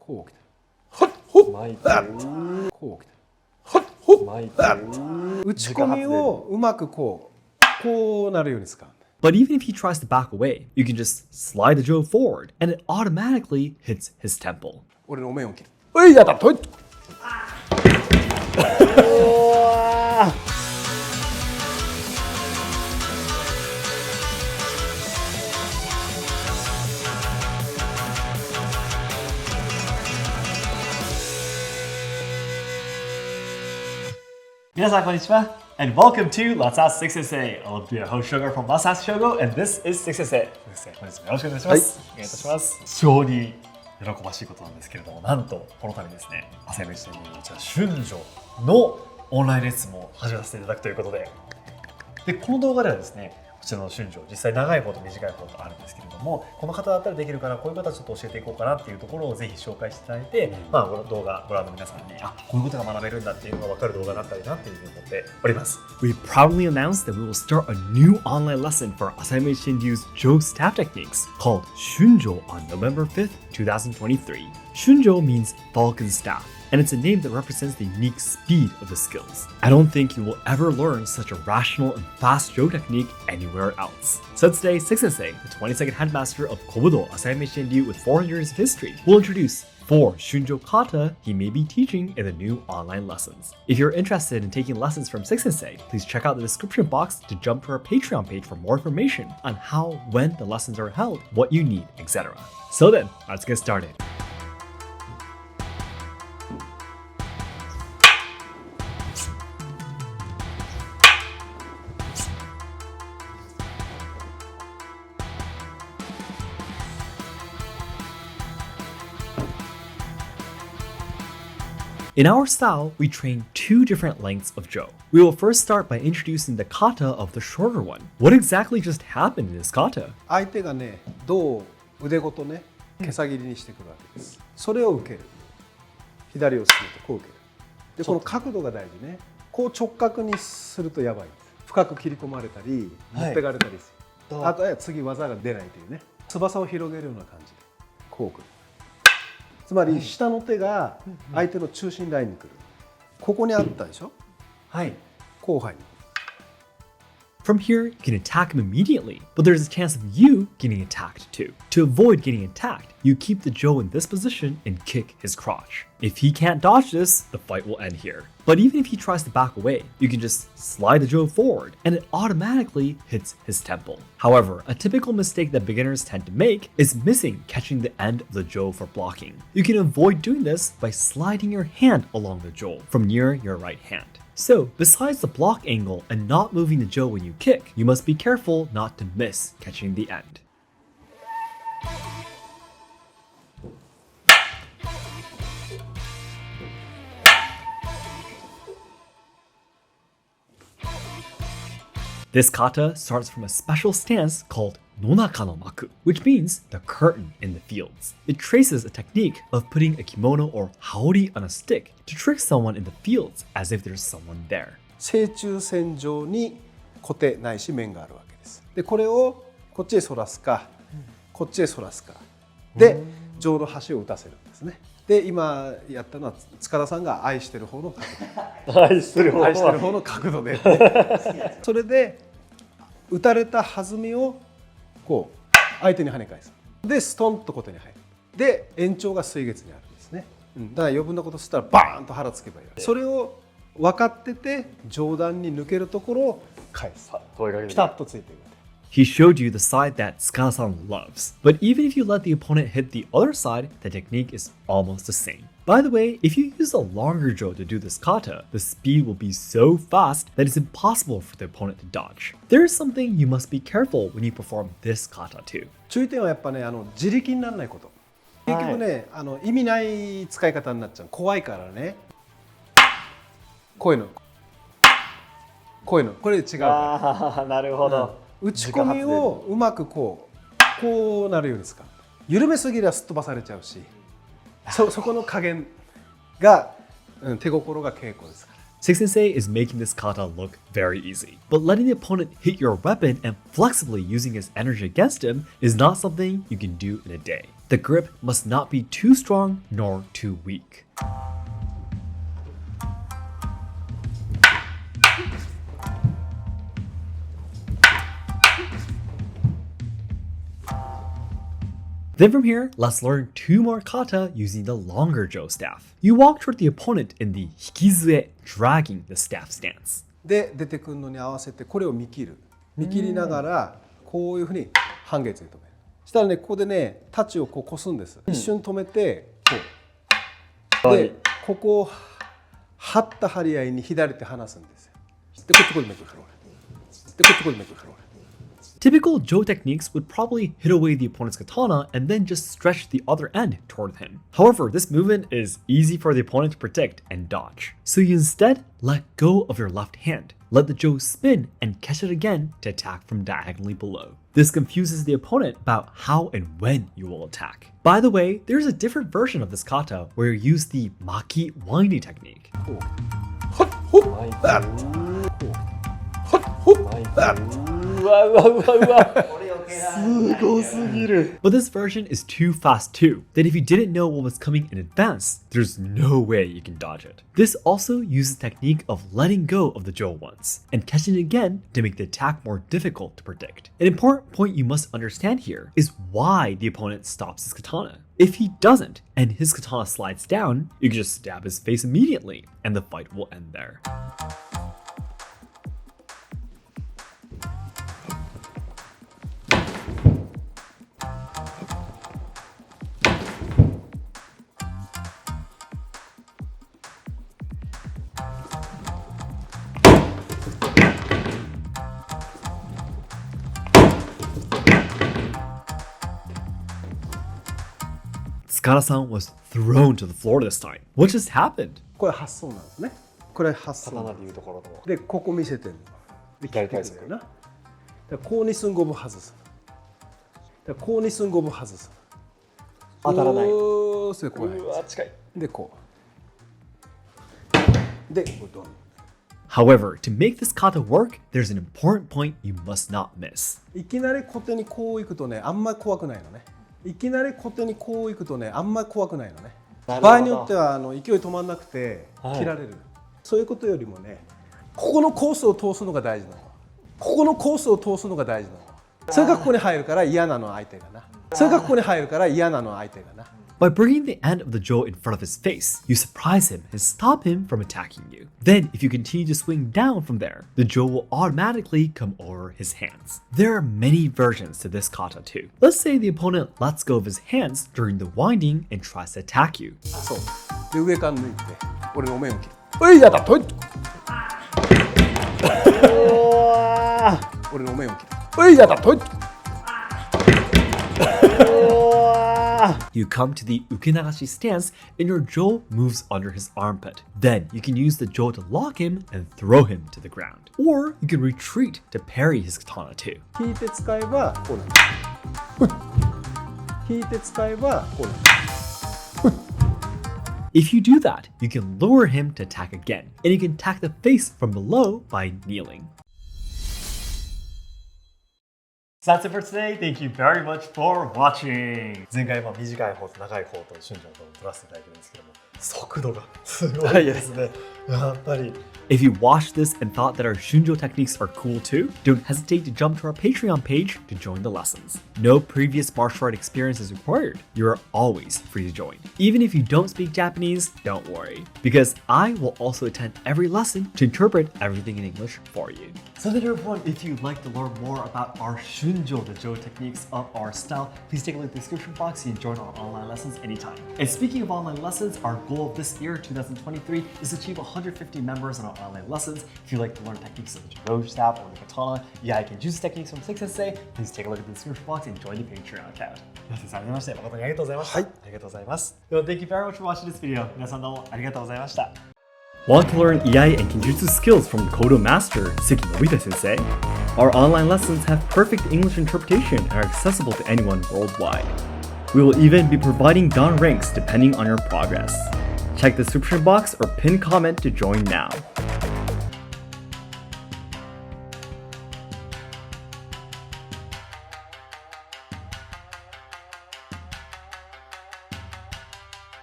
こう来た。巻いてこう来た。巻いて打ち込みをうまくこうなるように使う。But even if he tries to back away, you can just slide the Joe forward and it automatically hits his temple. 俺のお面を切る。おいやだとい。皆さんこんにちは and welcome to Let's Ask Seki Sensei. I'll be your host Shunjō from Let's Ask Shunjō and this is Seki Sensei. 本日もよろしくお願いします。お願いいたします。非常に喜ばしいことなんですけれども、なんとこの度ですね、Asayama IchidenにShunjōのオンラインレッスンも始めさせていただくということで、この動画ではですね、こちらのShunjō、実際長い方と短い方とあるんですけれども、この方だったらできるから、こういう方ちょっと教えていこうかなっていうところをぜひ紹介していただいて、動画ご覧の皆さんに、こういうことが学べるんだっていうのが分かる動画だったりなっていうふうに思っております。We proudly announced that we will start a new online lesson for Asayama Shinryu's Joe staff techniques called Shunjō on November 5th, 2023. Shunjō means Falcon staff, and it's a name that represents the unique speed of the skills. I don't think you will ever learn such a rational and fast Joe technique anywhere else. So today, Seki Sensei, the 22nd headmaster of Kobudo Asayama Shinryu with 400 years of history, will introduce 4 Shunjō kata he may be teaching in the new online lessons. If you're interested in taking lessons from Seki Sensei, please check out the description box to jump to our Patreon page for more information on how, when the lessons are held, what you need, etc. So then, let's get started. In our style, we train 2 different lengths of Joe. We will first start by introducing the kata of the shorter one. What exactly just happened in this kata? 相手がね、胴を腕ごとね、毛先切りにしてくるわけです。それを受ける。左を進めてこう受ける。で、この角度が大事ね。こう直角にするとやばい。深く切り込まれたり、持ってかれたりする。あとは次技が出ないというね。翼を広げるような感じでこう来る。つまり下の手が相手の中心ラインに来る。ここにあったでしょ。はい。後輩に。From here, you can attack him immediately, but there's a chance of you getting attacked too. To avoid getting attacked, you keep the Joe in this position and kick his crotch. If he can't dodge this, the fight will end here. But even if he tries to back away, you can just slide the Joe forward and it automatically hits his temple. However, a typical mistake that beginners tend to make is missing catching the end of the Joe for blocking. You can avoid doing this by sliding your hand along the Joe from near your right hand. So, besides the block angle and not moving the Joe when you kick, you must be careful not to miss catching the end. This kata starts from a special stance called nonaka no maku, which means the curtain in the fields. It traces a technique of putting a kimono or haori on a stick to trick someone in the fields as if there's someone there. 正中線上に固定ないし面があるわけです。で、これをこっちへ反らすか、こっちへ反らすかで上の端を打たせるんですね。で、今やったのは塚田さんが愛してる方の角度。愛してる方の角度で。それで打たれた弾みをこう相手に跳ね返す。で、ストンと小手に入る。で、延長が水月にあるんですね。だから余分なことしたらバーンと腹つけばいい。それを分かってて上段に抜けるところを返す。ピタッとついている。He showed you the side that Tsukada-san loves, but even if you let the opponent hit the other side, the technique is almost the same. By the way, if you use a longer Joe to do this kata, the speed will be so fast that it's impossible for the opponent to dodge. There is something you must be careful when you perform this kata too. 注意点はやっぱね、自力にならないこと。結局ね、意味ない使い方になっちゃう。怖いからね。こういうの、これ違うから。なるほど。打ち込みをうまくこうなるように使う。緩めすぎりゃすっ飛ばされちゃうし、そこの加減が、手心が稽古ですから。Seki Sensei is making this kata look very easy, but letting the opponent hit your weapon and flexibly using his energy against him is not something you can do in a day. The grip must not be too strong nor too weak. Then from here, let's learn 2 more kata using the longer Jo staff. You walk toward the opponent in the hikizue, dragging the staff stance. で出てくるのに合わせてこれを見切る。見切りながらこういうふうに半月で止める。したらねここでね太刀をこうこすんです。一瞬止めてこう。でここを張った張り合いに左手離すんですよ。でこっちこれめくる。でこっちこれめくる。Typical Jo techniques would probably hit away the opponent's katana and then just stretch the other end toward him. However, this movement is easy for the opponent to predict and dodge. So you instead let go of your left hand, let the Jo spin and catch it again to attack from diagonally below. This confuses the opponent about how and when you will attack. By the way, there's a different version of this kata where you use the maki winding technique. But this version is too fast too, that if you didn't know what was coming in advance, there's no way you can dodge it. This also uses the technique of letting go of the Jo once, and catching it again to make the attack more difficult to predict. An important point you must understand here is why the opponent stops his katana. If he doesn't, and his katana slides down, you can just stab his face immediately, and the fight will end there. Kata-san was thrown to the floor this time. What just happened? これ発想なんですね。これ発想。でいうところのでここ見せてるの。で左体側な。でこうにすんごぶ外す。でこうにすんごぶ外す。当たらない。それこう。うわ近い。でこう。でこうドン。However, to make this kata work, there's an important point you must not miss. いきなり小手にこういくとね、あんまり怖くないのね。いきなり小手にこういくとね、あんまり怖くないのね。場合によっては勢い止まんなくて切られる。そういうことよりもね、ここのコースを通すのが大事なの。ここのコースを通すのが大事なの。それがここに入るから嫌なの相手がな。それがここに入るから嫌なの相手がな。By bringing the end of the Jo in front of his face, you surprise him and stop him from attacking you. Then, if you continue to swing down from there, the Jo will automatically come over his hands. There are many versions to this kata too. Let's say the opponent lets go of his hands during the winding and tries to attack you. そう。で上から抜いて、俺のお面を切る。おいやだとい。俺のお面を切る。おいやだとい。You come to the ukenagashi stance and your Jo moves under his armpit. Then you can use the Jo to lock him and throw him to the ground. Or you can retreat to parry his katana too. 引いて使えばこうなんだ。引いて使えばこうなんだ。If you do that, you can lure him to attack again, and you can attack the face from below by kneeling. So that's it for today. Thank you very much for watching. 前回短い方と長い方と瞬時の方を撮らせていただいてるんですけども、速度がすごいですね。やっぱり。If you watched this and thought that our Shunjō techniques are cool too, don't hesitate to jump to our Patreon page to join the lessons. No previous martial art experience is required. You are always free to join. Even if you don't speak Japanese, don't worry, because I will also attend every lesson to interpret everything in English for you. So then everyone, if you'd like to learn more about our Shunjō, the Jo techniques of our style, please take a look at the description box. You can join our online lessons anytime. And speaking of online lessons, our goal of this year, 2023, is to achieve 150 members on our online lessons. If you'd like to learn techniques of the rewatch staff or the katana, yeah, I can use techniques from Seki Sensei. Please take a look at the description box and join the Patreon account. 皆さん、改めまして誠にありがとうございました。はい、ありがとうございます。では、Thank you very much for watching this video. 皆さんどうもありがとうございました。Want to learn iai and kenjutsu skills from kobudo master Seki Sensei? Our online lessons have perfect English interpretation and are accessible to anyone worldwide. We will even be providing dan ranks depending on your progress. Check the description box or pinned comment to join now.